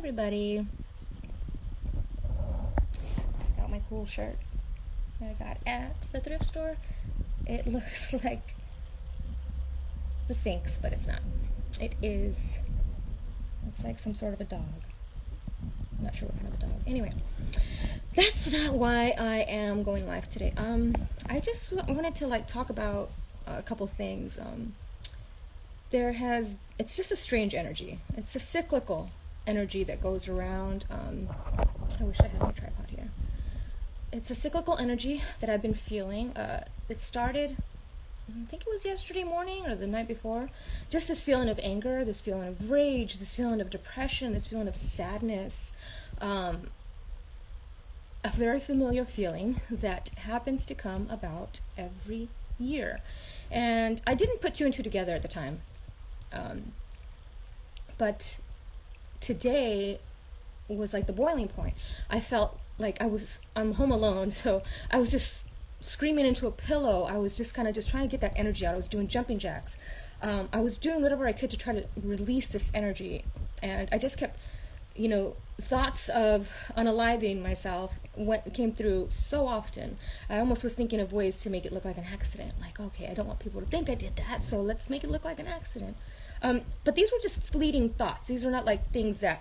everybody. Check out my cool shirt that I got at the thrift store. It looks like the Sphinx, but it's not. Looks like some sort of a dog. I'm not sure what kind of a dog. Anyway, that's not why I am going live today. I just wanted to talk about a couple things. It's just a strange energy. It's a cyclical energy that goes around. I wish I had my tripod here. It's a cyclical energy that I've been feeling. It started, I think it was yesterday morning or the night before. Just this feeling of anger, this feeling of rage, this feeling of depression, this feeling of sadness. A very familiar feeling that happens to come about every year. And I didn't put two and two together at the time. But today was like the boiling point. I felt like I'm home alone, so I was just screaming into a pillow. I was just kind of trying to get that energy out. I was doing jumping jacks. I was doing whatever I could to try to release this energy. And I just kept, thoughts of unaliving myself came through so often. I almost was thinking of ways to make it look like an accident. Like, okay, I don't want people to think I did that, so let's make it look like an accident. But these were just fleeting thoughts. These were not like things that,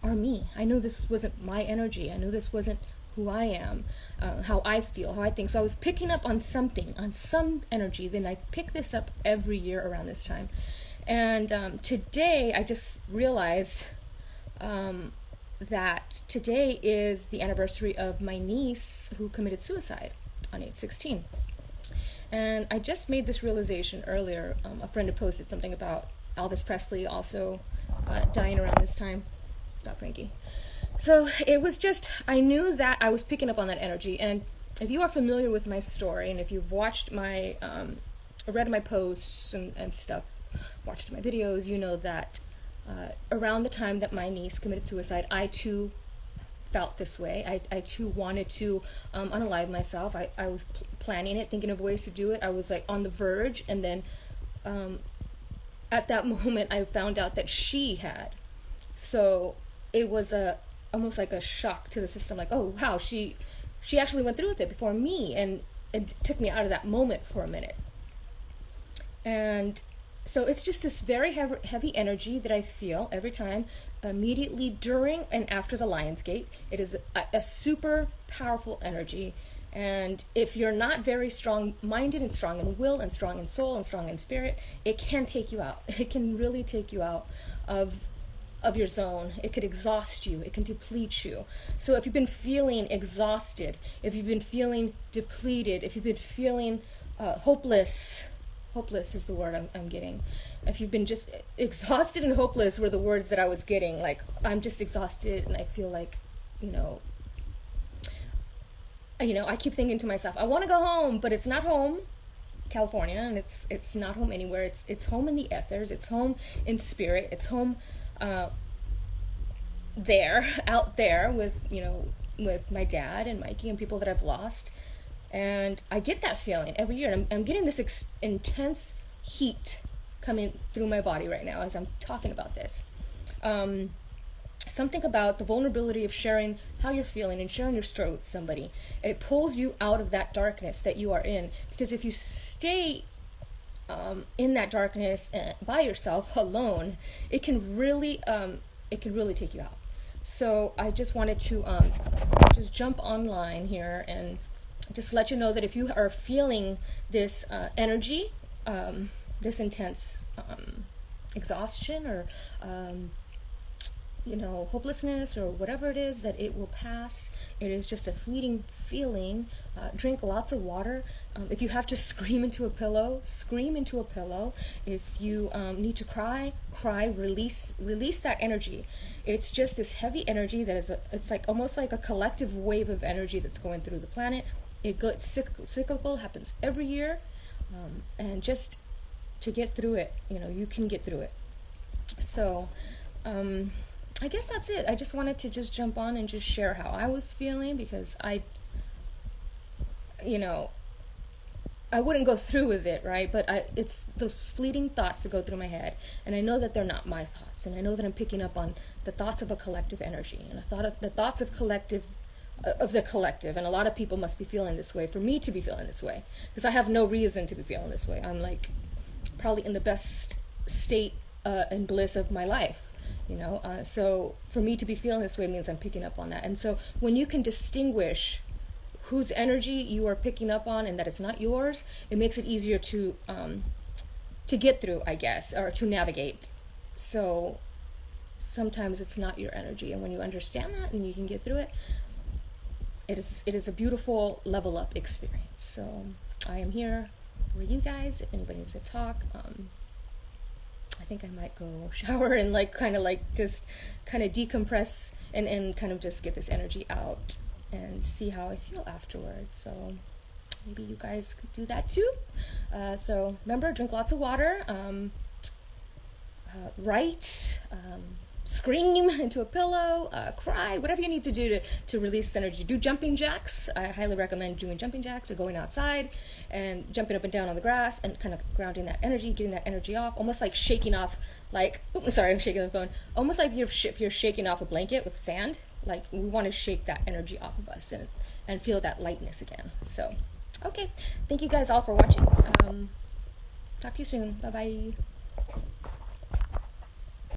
are me. I knew this wasn't my energy. I knew this wasn't who I am, how I feel, how I think. So I was picking up on something, on some energy. Then I pick this up every year around this time. And today I just realized that today is the anniversary of my niece who committed suicide on 8/16. And I just made this realization earlier. A friend had posted something about Elvis Presley also dying around this time. Stop, Frankie. So it was just, I knew that I was picking up on that energy. And if you are familiar with my story, and if you've watched my, read my posts and stuff, watched my videos, you know that around the time that my niece committed suicide, I too felt this way. I too wanted to unalive myself. I was planning it, thinking of ways to do it. I was like on the verge, and then at that moment I found out that she had. So it was almost like a shock to the system, like, oh wow, she actually went through with it before me, and it took me out of that moment for a minute. And so it's just this very heavy energy that I feel every time, immediately during and after the Lion's Gate. It is a super powerful energy. And if you're not very strong-minded and strong in will and strong in soul and strong in spirit, it can take you out. It can really take you out of your zone. It could exhaust you. It can deplete you. So if you've been feeling exhausted, if you've been feeling depleted, if you've been feeling hopeless is the word I'm getting. If you've been just exhausted and hopeless were the words that I was getting. Like, I'm just exhausted and I feel like, I keep thinking to myself, I want to go home, but it's not home, California, and it's not home anywhere. It's home in the ethers. It's home in spirit. It's home out there with my dad and Mikey and people that I've lost. And I get that feeling every year. And I'm getting this intense heat coming through my body right now as I'm talking about this. Something about the vulnerability of sharing how you're feeling and sharing your story with somebody. It pulls you out of that darkness that you are in. Because if you stay in that darkness by yourself, alone, it can really take you out. So I just wanted to just jump online here and just let you know that if you are feeling this energy, this intense exhaustion or hopelessness or whatever it is, that it will pass. It is just a fleeting feeling. Drink lots of water. If you have to scream into a pillow, scream into a pillow. If you need to cry, release that energy. It's just this heavy energy that it's like almost like a collective wave of energy that's going through the planet. It goes cyclical, happens every year, and just to get through it, you can get through it. So I guess that's it. I just wanted to just jump on and just share how I was feeling, because I wouldn't go through with it, right? But it's those fleeting thoughts that go through my head, and I know that they're not my thoughts, and I know that I'm picking up on the thoughts of a collective energy, and the thoughts of the collective, and a lot of people must be feeling this way for me to be feeling this way, because I have no reason to be feeling this way. I'm like probably in the best state and bliss of my life, you know. So for me to be feeling this way means I'm picking up on that, and so when you can distinguish whose energy you are picking up on and that it's not yours, it makes it easier to get through, I guess, or to navigate. So sometimes it's not your energy, and when you understand that and you can get through it, it is a beautiful level up experience. So I am here for you guys. If anybody needs to talk, I think I might go shower and just kind of decompress and kind of just get this energy out and see how I feel afterwards. So maybe you guys could do that too. So remember, drink lots of water, write, scream into a pillow, cry, whatever you need to do to release this energy. Do jumping jacks. I highly recommend doing jumping jacks or going outside and jumping up and down on the grass and kind of grounding that energy, getting that energy off, almost like shaking off, sorry, I'm shaking the phone, almost like if you're shaking off a blanket with sand. Like, we want to shake that energy off of us and feel that lightness again. So, okay. Thank you guys all for watching. Talk to you soon. Bye-bye.